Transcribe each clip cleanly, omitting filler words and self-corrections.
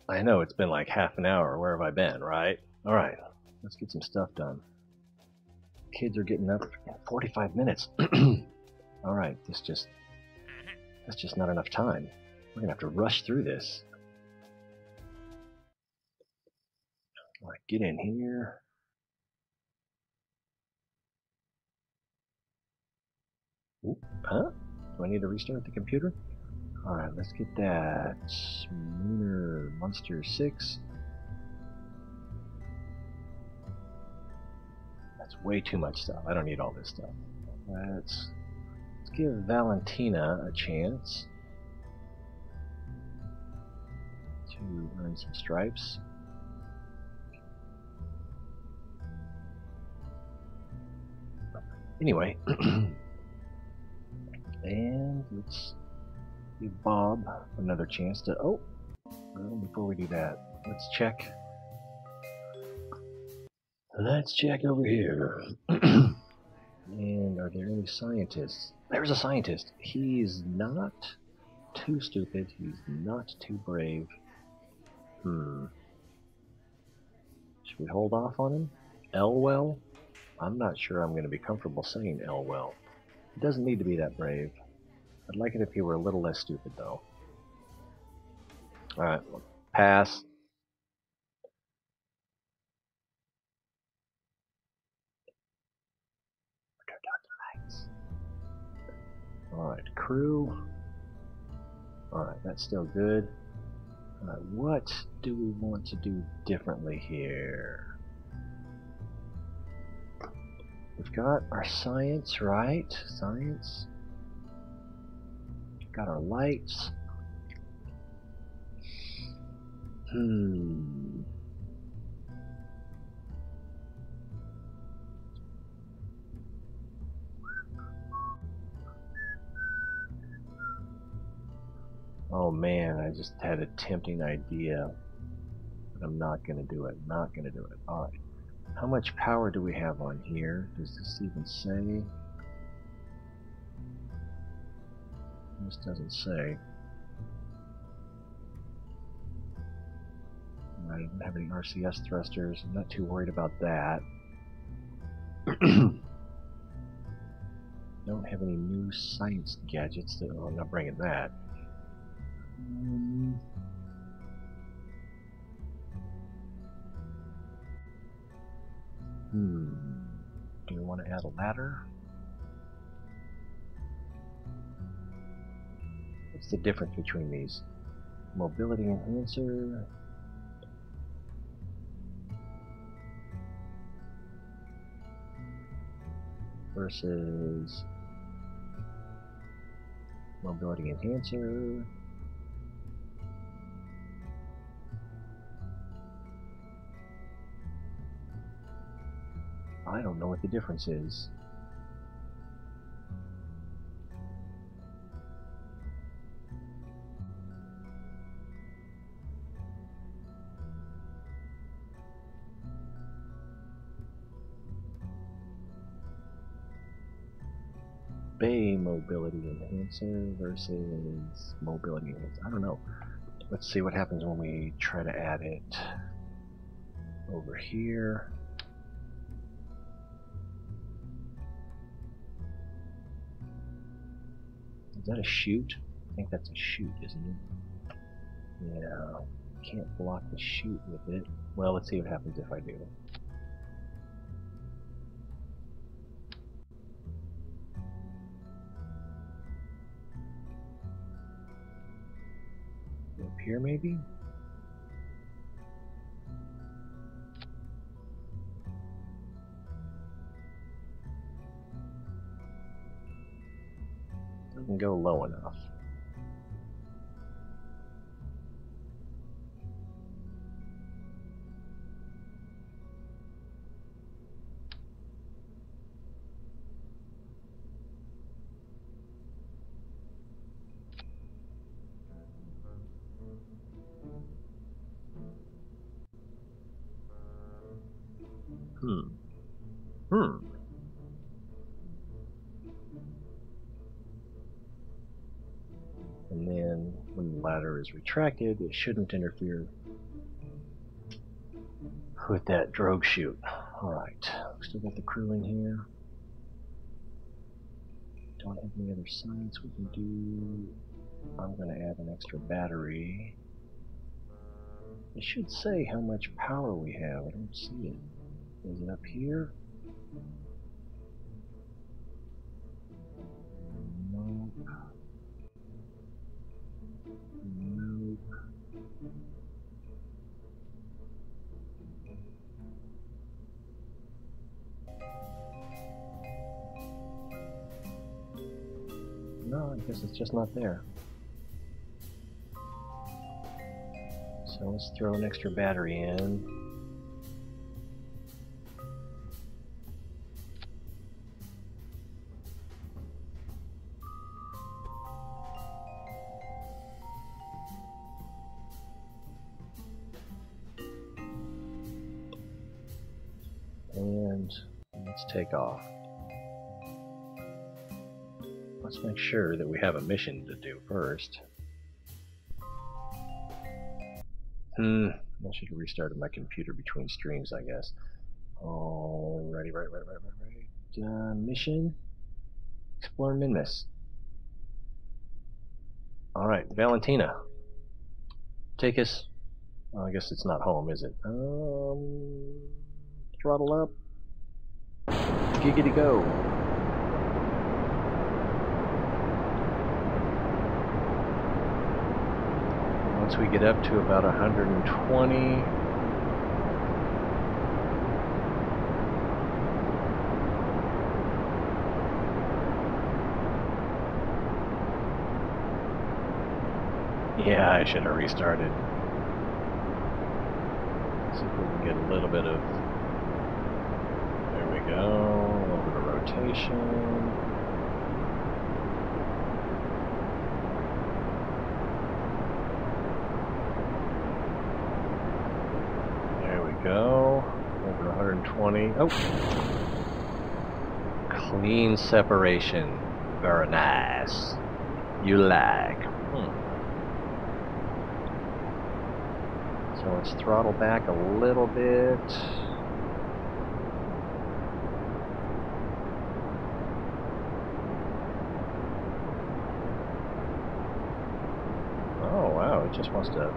I know it's been like half an hour. Where have I been, right? Alright, let's get some stuff done. Kids are getting up in 45 minutes. Alright, that's just not enough time. We're gonna have to rush through this. Alright, get in here. Ooh, huh? Do I need to restart the computer? Alright, let's get that Lunar Monster 6. That's way too much stuff. I don't need all this stuff. Let's give Valentina a chance to earn some stripes. Anyway, and let's give Bob another chance to. Oh, well, before we do that, let's check. Let's check over here. And are there any scientists? There's a scientist. He's not too stupid. He's not too brave. Should we hold off on him? Elwell? I'm not sure I'm going to be comfortable saying Elwell. He doesn't need to be that brave. I'd like it if he were a little less stupid, though. Alright, pass. Alright, crew. Alright, that's still good. Alright, what do we want to do differently here? We've got our science, right? Science. We've got our lights. Oh man, I just had a tempting idea. But I'm not gonna do it. Not gonna do it. Alright. How much power do we have on here? Does this even say? This doesn't say. I don't have any RCS thrusters. I'm not too worried about that. Don't have any new science gadgets. Oh, I'm not bringing that. Do you want to add a ladder? What's the difference between these? Mobility enhancer. Versus mobility enhancer. I don't know what the difference is. Bay mobility enhancer versus mobility enhancer. I don't know. Let's see what happens when we try to add it over here. Is that a chute? I think that's a chute, isn't it? Yeah, can't block the chute with it. Well, let's see what happens if I do. Up here, maybe? Doesn't go low enough. And then when the ladder is retracted, it shouldn't interfere with that drogue chute. Alright, still got the crew in here. Don't have any other science we can do. I'm going to add an extra battery. It should say how much power we have. I don't see it. Is it up here? Nope. Nope. No, I guess it's just not there. So let's throw an extra battery in. And let's take off. Let's make sure that we have a mission to do first. I should have restarted my computer between streams, I guess. Alrighty, right. Mission. Explore Minmus. Alright, Valentina. Take us. Oh, I guess it's not home, is it? Throttle up. Giggity go. Once we get up to about 120, yeah, I should have restarted. See if we can get a little bit of, there we go, a little bit of rotation. Go over 120. Oh, clean separation. Very nice. You like. So let's throttle back a little bit. Oh wow, it just wants to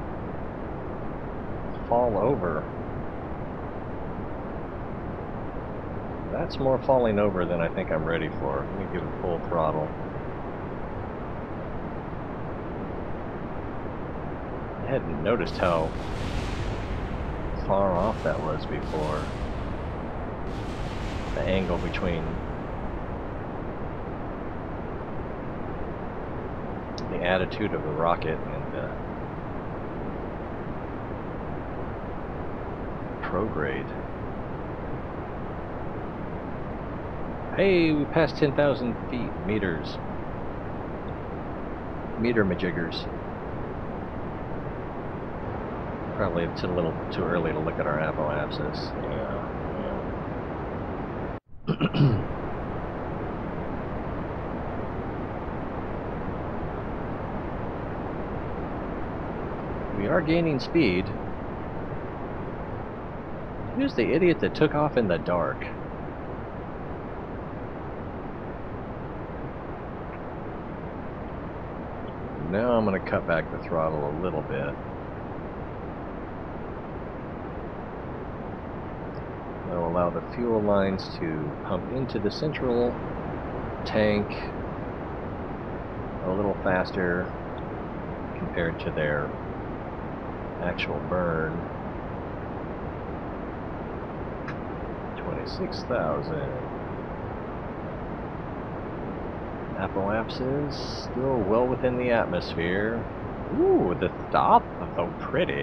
fall over. That's more falling over than I think I'm ready for. Let me give it full throttle. I hadn't noticed how far off that was before. The angle between the attitude of the rocket and the prograde. Hey, we passed 10,000 meters. Meter majiggers. Probably it's a little too early to look at our apoapsis. Yeah. We are gaining speed. Who's the idiot that took off in the dark? Now I'm going to cut back the throttle a little bit. That'll allow the fuel lines to pump into the central tank a little faster compared to their actual burn. 26,000. Apoapsis still well within the atmosphere. Ooh, the top is so pretty.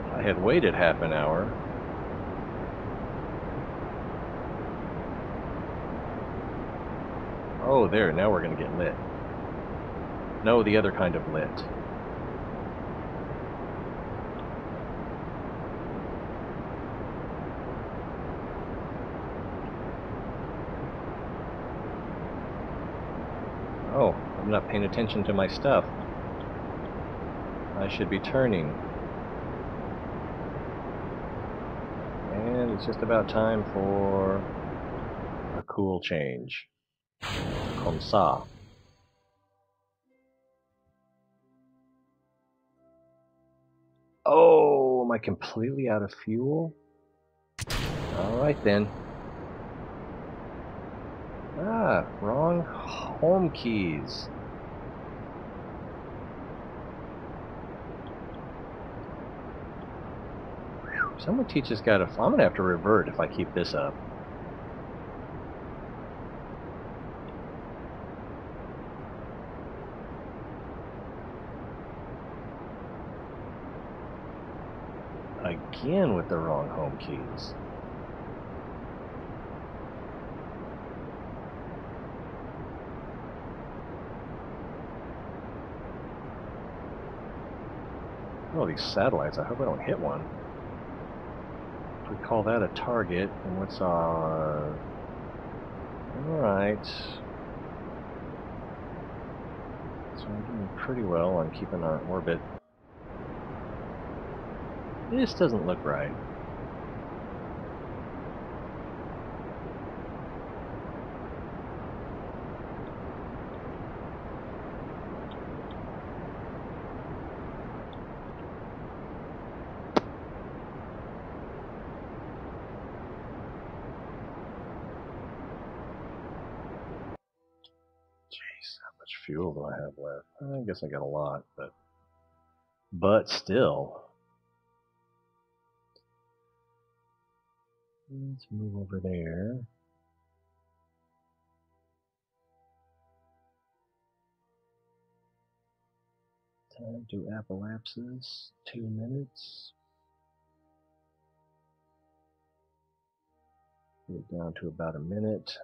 If I had waited half an hour. Oh, there, now we're gonna get lit. No, the other kind of lit. I'm not paying attention to my stuff. I should be turning. And it's just about time for a cool change. Comme ça. Oh, am I completely out of fuel? Alright then. Ah, wrong home keys. Someone teach this guy to... I'm gonna have to revert if I keep this up. Again with the wrong home keys. Oh, these satellites. I hope I don't hit one. If we call that a target, then what's our... Alright. So we're doing pretty well on keeping our orbit. This doesn't look right. Jeez, how much fuel do I have left? I guess I got a lot, but still. Let's move over there. Time to apoapsis. 2 minutes. Get it down to about a minute.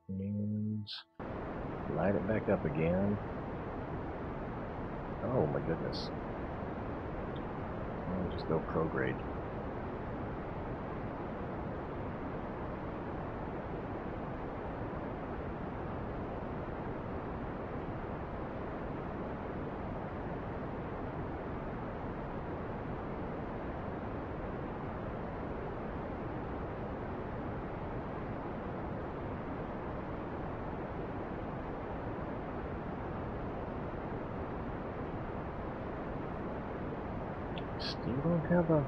And light it back up again. Oh my goodness. I'll just go prograde. Still don't have a...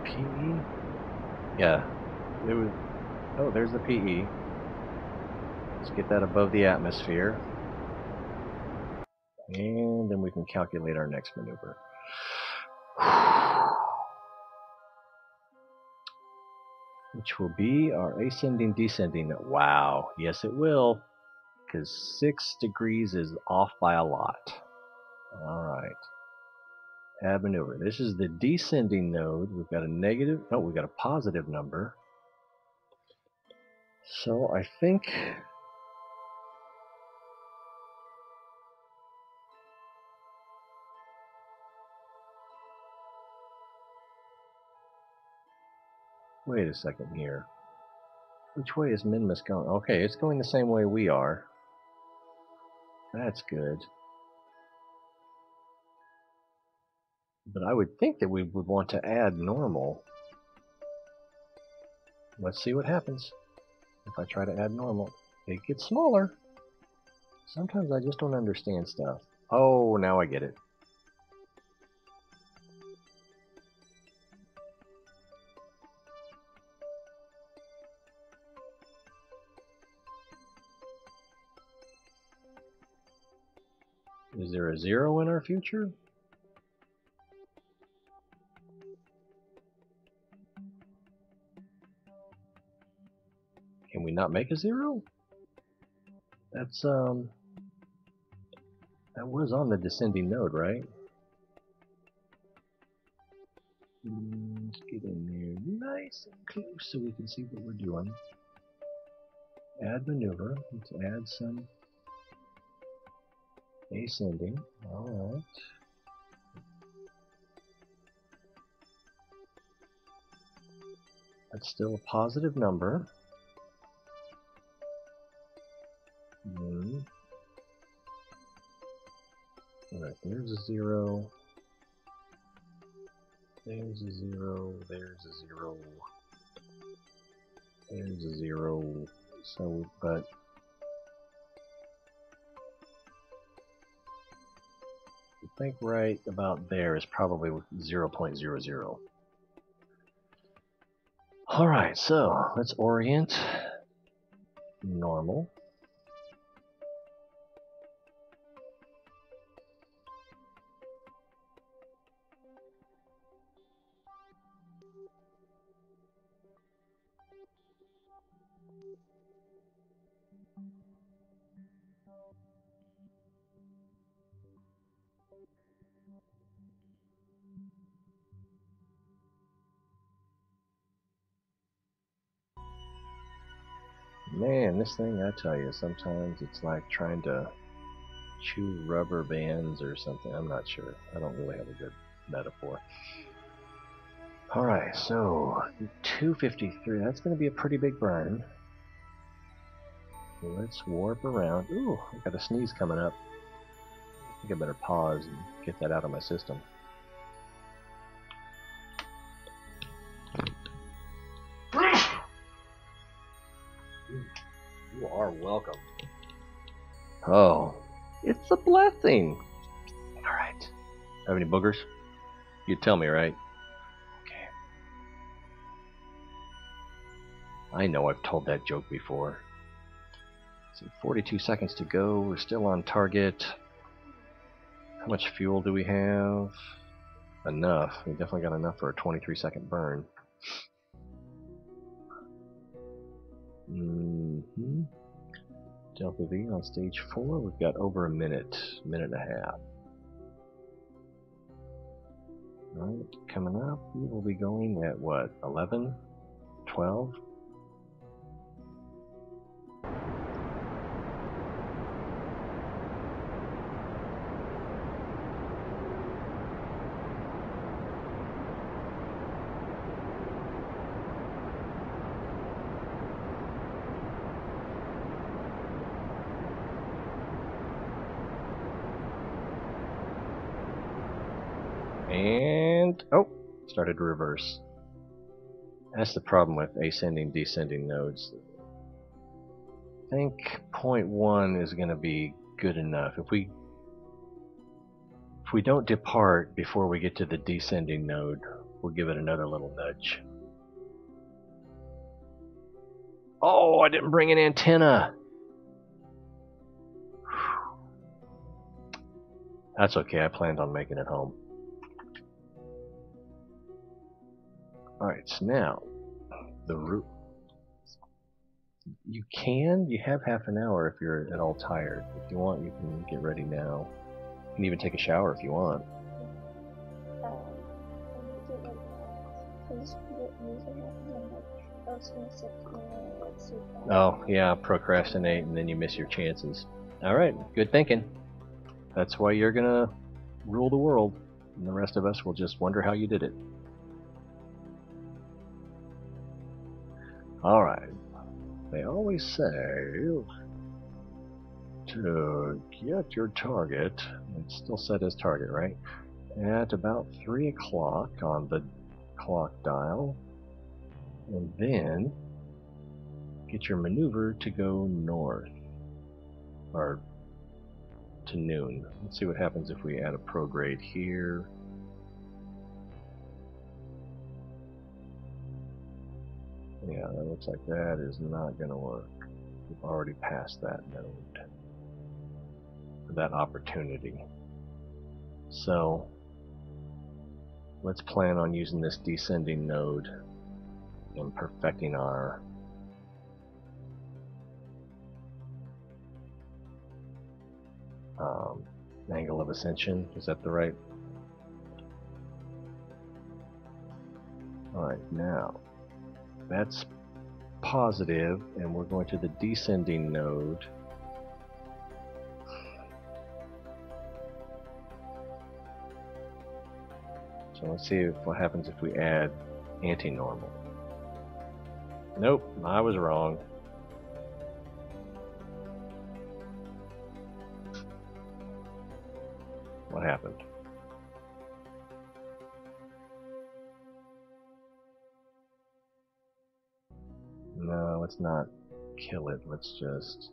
PE? Yeah, it was... Oh, there's the PE. Let's get that above the atmosphere. And then we can calculate our next maneuver. Which will be our ascending descending. Wow, yes it will. Because 6 degrees is off by a lot. Alright. Add maneuver. This is the descending node. We've got a negative... Oh, we've got a positive number. So I think... Wait a second here. Which way is Minmus going? Okay, it's going the same way we are. That's good. But I would think that we would want to add normal. Let's see what happens if I try to add normal. It gets smaller. Sometimes I just don't understand stuff. Oh, now I get it. Is there a 0 in our future? Can we not make a 0? That's, that was on the descending node, right? Let's get in there nice and close so we can see what we're doing. Add maneuver. Let's add some Ascending. Alright. That's still a positive number. Alright, there's a 0. There's a 0. There's a 0. There's a 0. So, but I think right about there is probably 0.00. Alright, so let's orient. Normal. Man, this thing, I tell you, sometimes it's like trying to chew rubber bands or something. I'm not sure. I don't really have a good metaphor. Alright, so 253. That's going to be a pretty big burn. Let's warp around. Ooh, I got a sneeze coming up. I think I better pause and get that out of my system. You are welcome. Oh, it's a blessing. Alright. Have any boogers? You'd tell me, right? Okay. I know I've told that joke before. So 42 seconds to go. We're still on target. How much fuel do we have? Enough. We definitely got enough for a 23-second burn. Delta V on stage 4. We've got over a minute and a half. Alright, coming up, we will be going at what, 11? 12? And, oh, started to reverse. That's the problem with ascending, descending nodes. I think 0.1 is going to be good enough. If we don't depart before we get to the descending node, we'll give it another little nudge. Oh, I didn't bring an antenna. That's okay, I planned on making it home. Alright, so now, the route. You have half an hour if you're at all tired. If you want, you can get ready now. You can even take a shower if you want. Oh, yeah, procrastinate and then you miss your chances. Alright, good thinking. That's why you're gonna rule the world, and the rest of us will just wonder how you did it. Alright. They always say to get your target, it's still set as target, right? At about 3 o'clock on the clock dial, and then get your maneuver to go north, or to noon. Let's see what happens if we add a prograde here. Yeah, that looks like that is not going to work. We've already passed that node, that opportunity. So let's plan on using this descending node and perfecting our angle of ascension. Is that the right? Alright, now that's positive, and we're going to the descending node. So let's see what happens if we add anti-normal. Nope, I was wrong. What happened? No, let's not kill it. Let's just...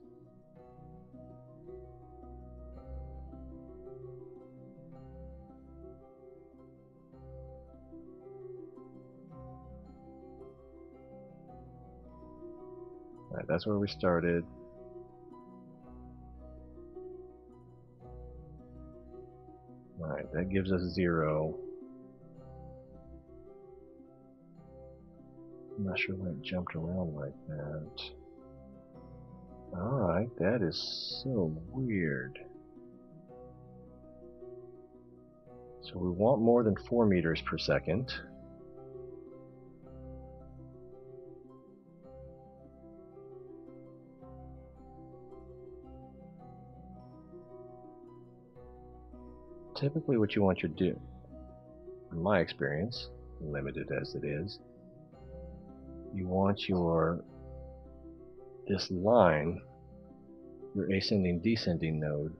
Alright, that's where we started. Alright, that gives us 0. I'm not sure why it jumped around like that. Alright, that is so weird. So we want more than 4 meters per second. Typically what you want to do, in my experience, limited as it is, you want this line, your ascending descending node,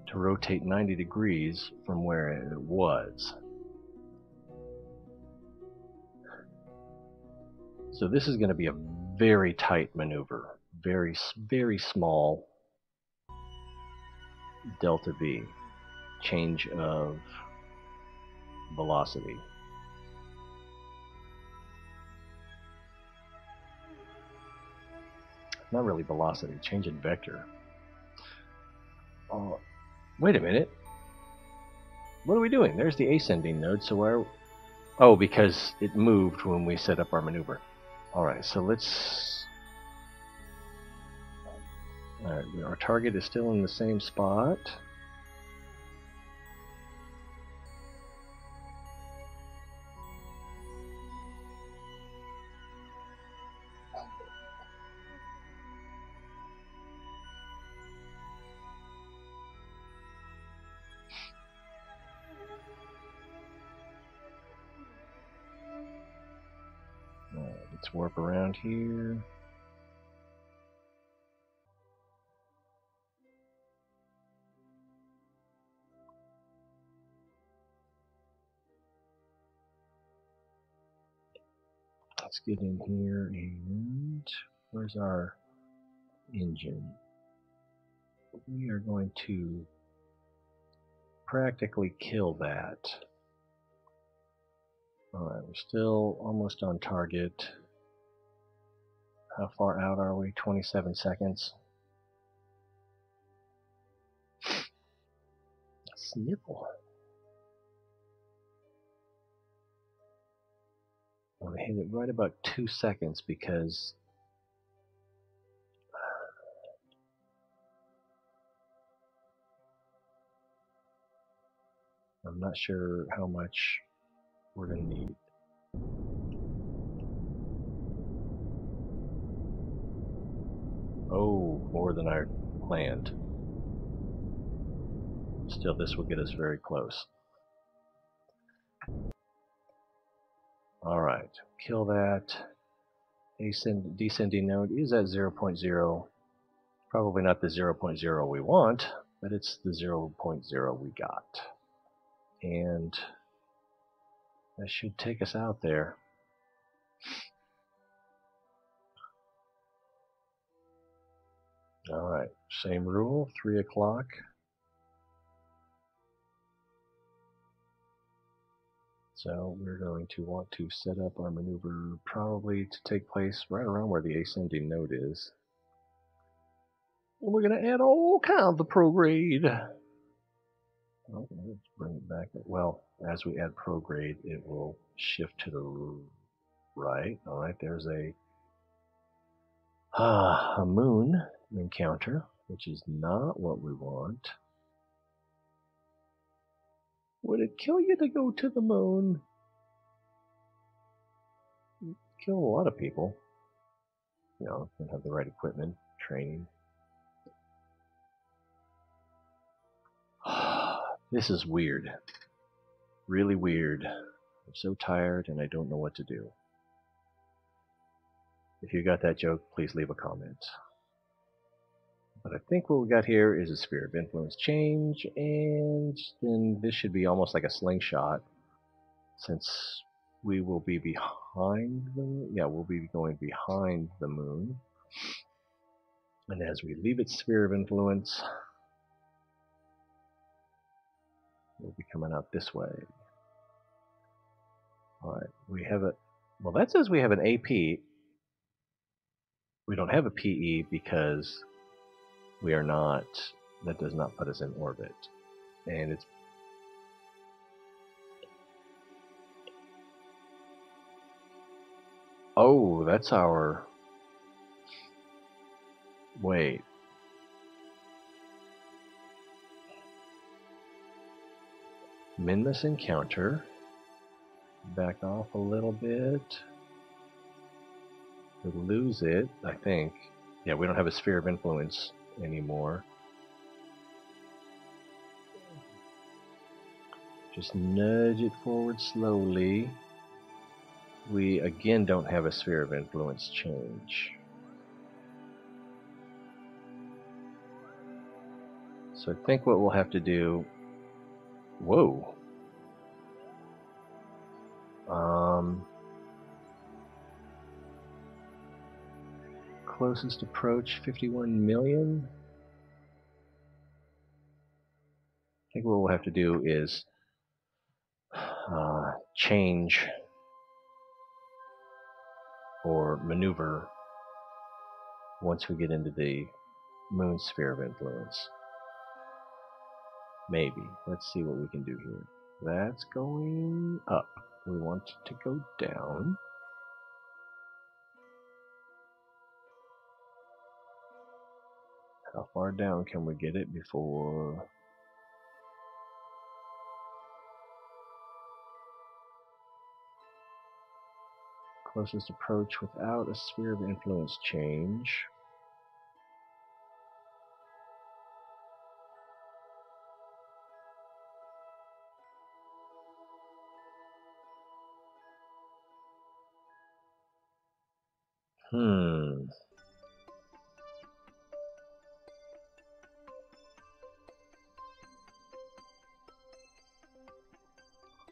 to rotate 90 degrees from where it was. So this is going to be a very tight maneuver, very small delta V, change of velocity. Not really velocity, change in vector. Oh, wait a minute. What are we doing? There's the ascending node, so where... Oh, because it moved when we set up our maneuver. Alright, so let's... Alright, our target is still in the same spot. Let's warp around here. Let's get in here and where's our engine? We are going to practically kill that. Alright, we're still almost on target. How far out are we? 27 seconds. Snipple. I'm going to hit it right about 2 seconds because I'm not sure how much we're going to need. Oh, more than I planned. Still, this will get us very close. Alright, kill that. Descending node is at 0.0. Probably not the 0.0 we want, but it's the 0.0 we got. And that should take us out there. Alright, same rule, 3 o'clock. So we're going to want to set up our maneuver probably to take place right around where the ascending node is. And we're going to add all kinds of prograde. Oh, let's bring it back. Well, as we add prograde, it will shift to the right. Alright, there's a moon encounter, which is not what we want. Would it kill you to go to the moon? It'd kill a lot of people. You know, don't have the right equipment, training. This is weird. really weird. I'm so tired and I don't know what to do. If you got that joke, please leave a comment. But I think what we got here is a sphere of influence change, and then this should be almost like a slingshot, since we will be behind the, yeah, we'll be going behind the moon. And as we leave its sphere of influence, we'll be coming out this way. Alright, we have a, well, that says we have an AP. We don't have a PE because we are not, that does not put us in orbit. And it's, oh, that's our, wait. Minmus encounter. Back off a little bit. We lose it, I think. Yeah, we don't have a sphere of influence anymore. Just nudge it forward slowly. We again don't have a sphere of influence change. So I think what we'll have to do, whoa. Closest approach 51 million. I think what we'll have to do is change or maneuver once we get into the moon sphere of influence. Maybe. Let's see what we can do here. That's going up. We want it to go down. How far down can we get it before? Closest approach without a sphere of influence change.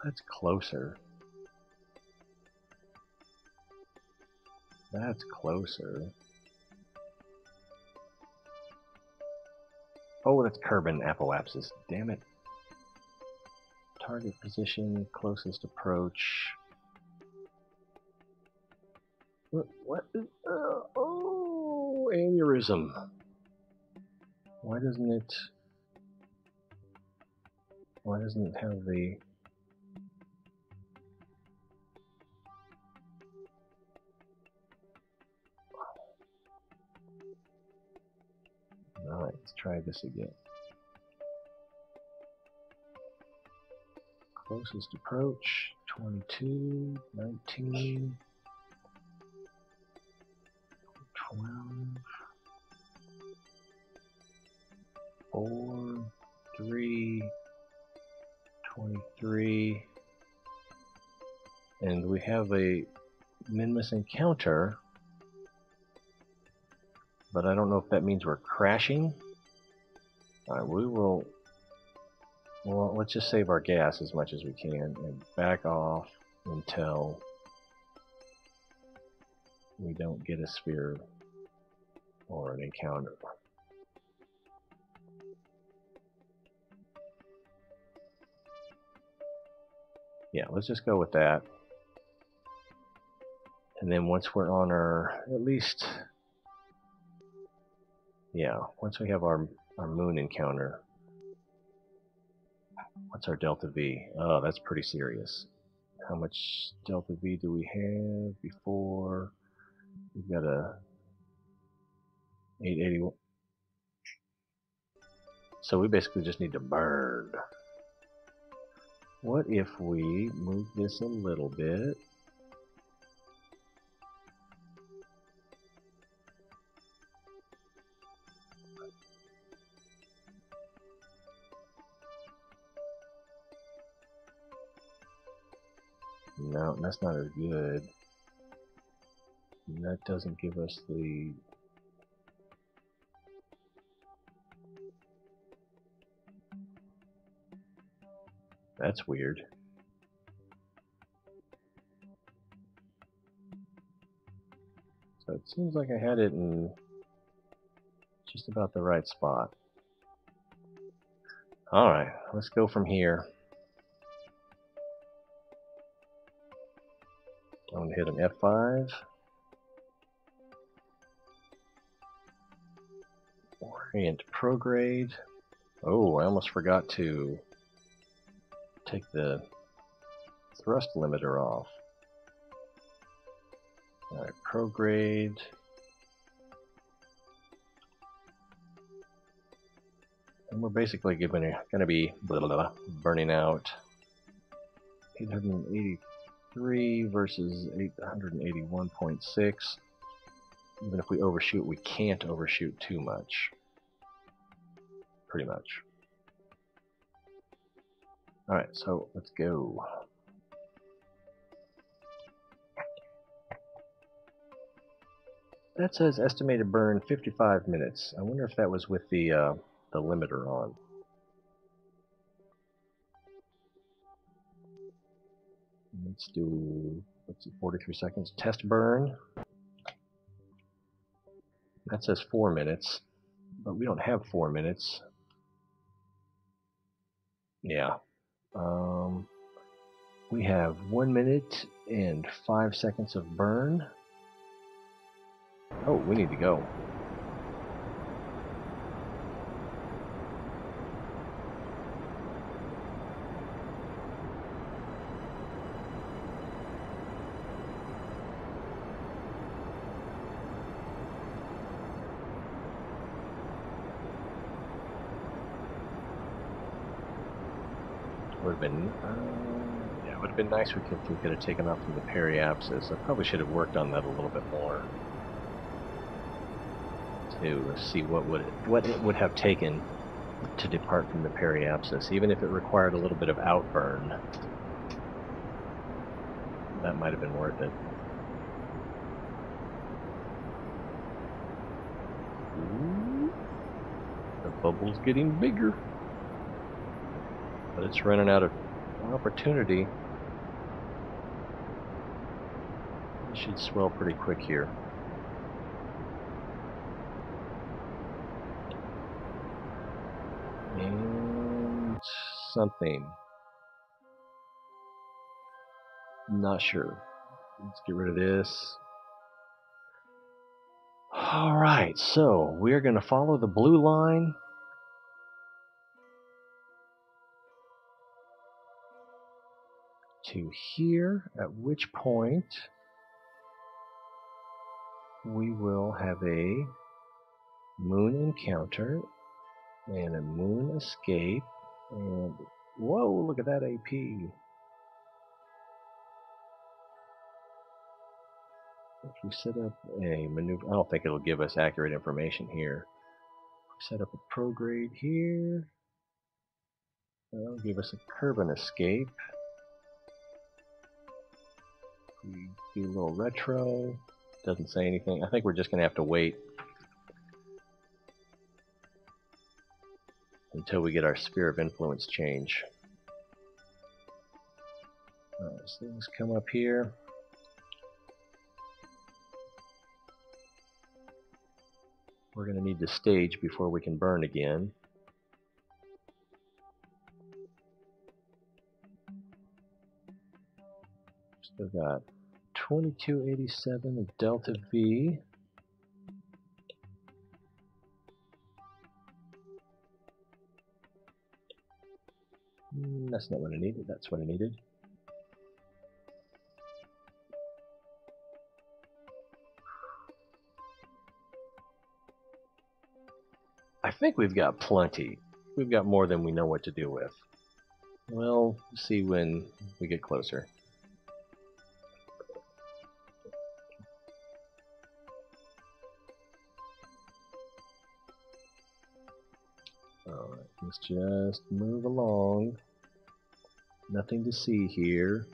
That's closer. That's closer. Oh, that's Kerbal apoapsis. Damn it. Target position, closest approach. What is, oh, aneurysm. Why doesn't it have the, alright, let's try this again. Closest approach, 22, 19, 12, 4, 3, 23, and we have a Minmus encounter, but I don't know if that means we're crashing. Alright, we will, well, let's just save our gas as much as we can and back off until we don't get a sphere or an encounter. Yeah, let's just go with that. And then once we're on our, at least, yeah, once we have our moon encounter, what's our delta V? Oh, that's pretty serious. How much delta V do we have before? We've got a 881. So we basically just need to burn. What if we move this a little bit? No, that's not as good. That doesn't give us the... That's weird. So it seems like I had it in just about the right spot. Alright, let's go from here. I'm going to hit an F5. Orient prograde. Oh, I almost forgot to take the thrust limiter off. Alright, prograde. And we're basically going to be burning out 883 versus 881.6. Even if we overshoot, we can't overshoot too much. Pretty much. Alright, so let's go. That says estimated burn 55 minutes. I wonder if that was with the limiter on. Let's do 43 seconds. Test burn. That says 4 minutes, but we don't have 4 minutes. Yeah. We have 1 minute and 5 seconds of burn. Oh, we need to go. Would have been, yeah, it would have been nice if we could have taken off from the periapsis. I probably should have worked on that a little bit more to see what it would have taken to depart from the periapsis, even if it required a little bit of outburn. That might have been worth it. Ooh, the bubble's getting bigger. But it's running out of opportunity. It should swell pretty quick here. And something. Not sure. Let's get rid of this. Alright, so we're going to follow the blue line. To here, at which point we will have a moon encounter and a moon escape, and whoa, look at that AP. If we set up a maneuver, I don't think it'll give us accurate information here. Set up a prograde here. That'll give us a Kerbal escape. We do a little retro. Doesn't say anything. I think we're just going to have to wait until we get our sphere of influence change. Alright, so let's come up here. We're going to need the stage before we can burn again. Still got 2287 of delta V. That's not what I needed, that's what I needed. I think we've got plenty. We've got more than we know what to do with. We'll see when we get closer. Alright, let's just move along. Nothing to see here.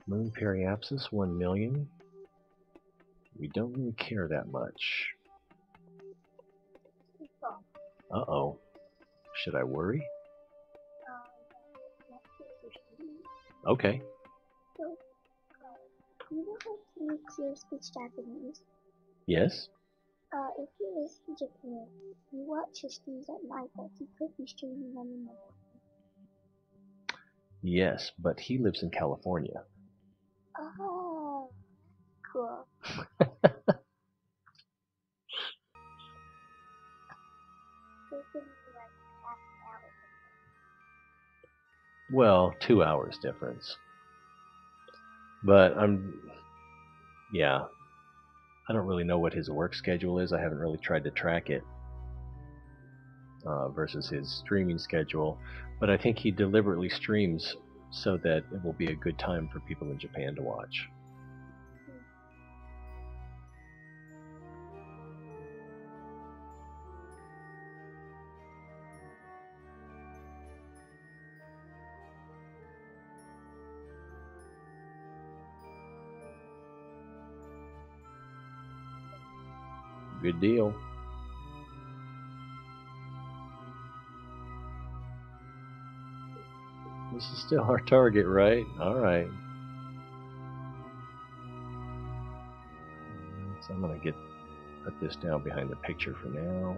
Moon periapsis, 1 million. We don't really care that much. Uh-oh. Should I worry? Okay. So, you know how you speaks Japanese? Yes? If he lives in Japan, he watches these at night, but he could be streaming them in the morning. Yes, but he lives in California. Oh, cool. So it's gonna be like half an hour. Well, 2 hours difference. But yeah, I don't really know what his work schedule is. I haven't really tried to track it versus his streaming schedule. But I think he deliberately streams so that it will be a good time for people in Japan to watch. Good deal. This is still our target, right? Alright. So I'm going to put this down behind the picture for now.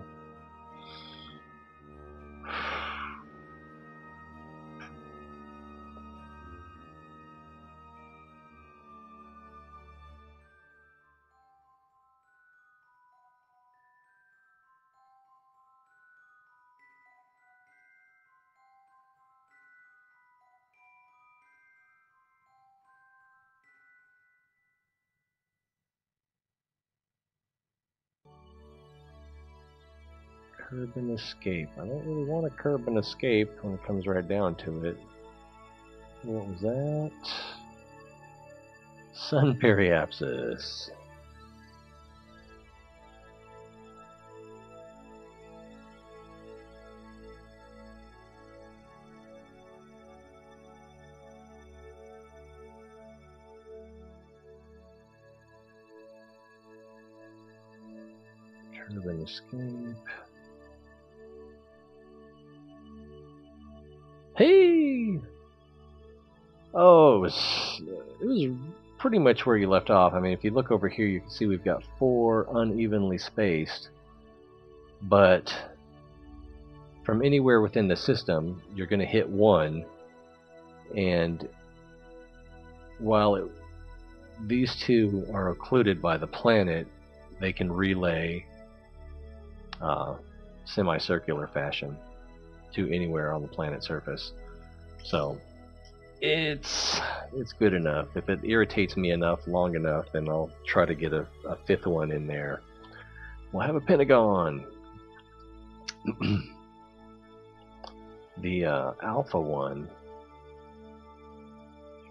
Curb and escape. I don't really want a curb and escape when it comes right down to it. What was that? Sun periapsis. Curb and escape. Hey! Oh, it was pretty much where you left off. I mean, if you look over here, you can see we've got 4 unevenly spaced, but from anywhere within the system, you're going to hit 1, and while these 2 are occluded by the planet, they can relay semicircular fashion to anywhere on the planet's surface. So it's good enough. If it irritates me enough, long enough, then I'll try to get a 5th one in there. We'll have a pentagon. The alpha one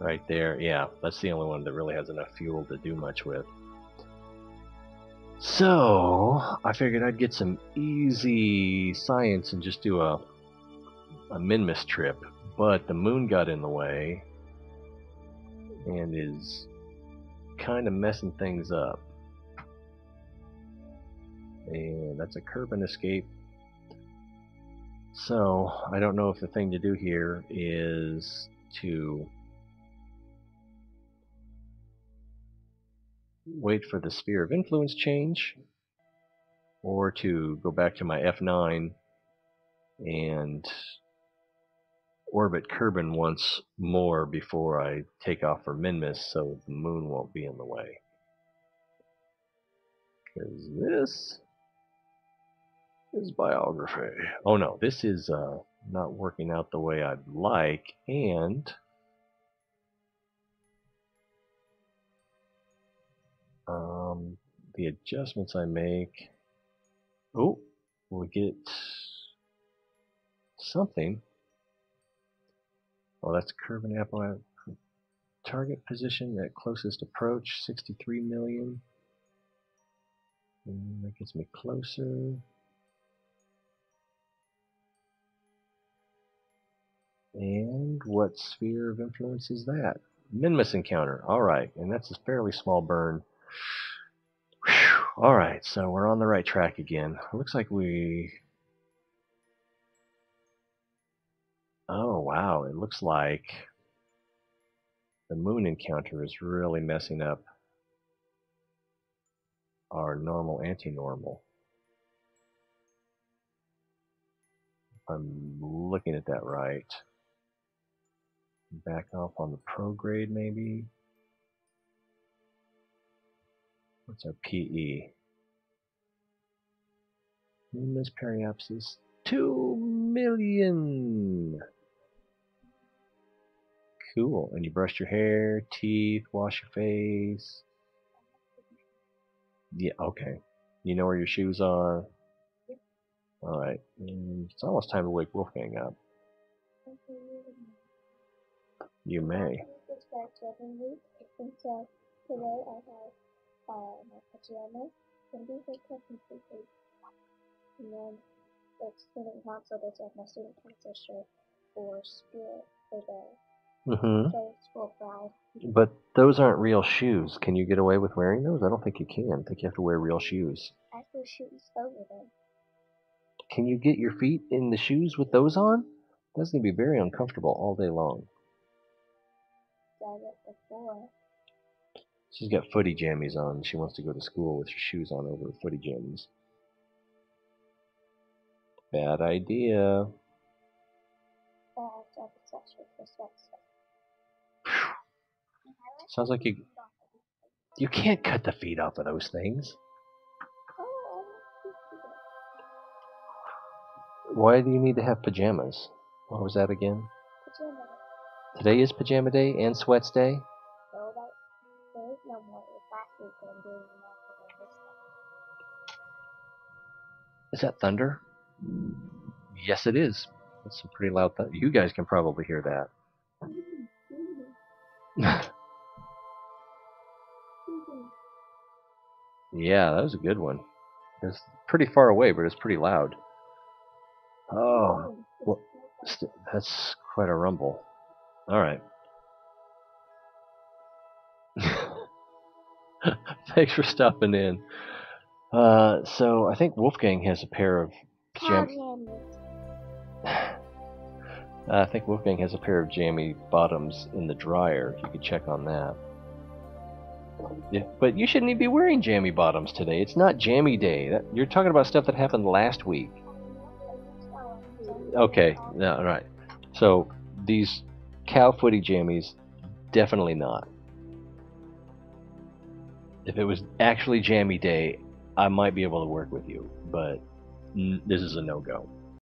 right there, yeah, that's the only one that really has enough fuel to do much with. So I figured I'd get some easy science and just do a Minmus trip, but the moon got in the way and is kind of messing things up. And that's a curb and escape. So I don't know if the thing to do here is to wait for the sphere of influence change, or to go back to my F9 and orbit Kerbin once more before I take off for Minmus so the moon won't be in the way. Because this is biography. Oh no, this is not working out the way I'd like, and the adjustments I make. Oh, we'll get something. Oh, that's Kerbin Apple. Target position at closest approach, 63 million. And that gets me closer. And what sphere of influence is that? Minmus encounter. Alright, and that's a fairly small burn. Alright, so we're on the right track again. Looks like we... Oh, wow, it looks like the moon encounter is really messing up our normal anti-normal. If I'm looking at that right. Back off on the prograde, maybe? What's our PE? Minmus periapsis. 2 million! Cool. And you brushed your hair, teeth, wash your face. Yeah, okay. You know where your shoes are? Alright. It's almost time to wake Wolfgang up. You may. It's back to every week. And so today I have my pajamas. And these are completely. And then it's student council. This is my student council shirt for spirit for the school pride. But those aren't real shoes. Can you get away with wearing those? I don't think you can. I think you have to wear real shoes. I put shoes over them. Can you get your feet in the shoes with those on? That's going to be very uncomfortable all day long. Done it before. She's got footy jammies on. She wants to go to school with her shoes on over her footy jammies. Bad idea. Sounds like you can't cut the feet off of those things. Why do you need to have pajamas? What was that again? Pajama. Today is pajama day and sweats day? No, there is no more. It was last week and I'm doing it now for this time. Is that thunder? Yes, it is. That's some pretty loud thunder. You guys can probably hear that. Yeah, that was a good one. It's pretty far away, but it's pretty loud. Oh, well, that's quite a rumble. All right. Thanks for stopping in. So I think Wolfgang has a pair of pajamas. I think Wolfgang has a pair of jammy bottoms in the dryer. You could check on that. Yeah, but you shouldn't even be wearing jammy bottoms today. It's not jammy day. You're talking about stuff that happened last week. Okay, no, all right. So these cow footy jammies, definitely not. If it was actually jammy day, I might be able to work with you, but this is a no-go.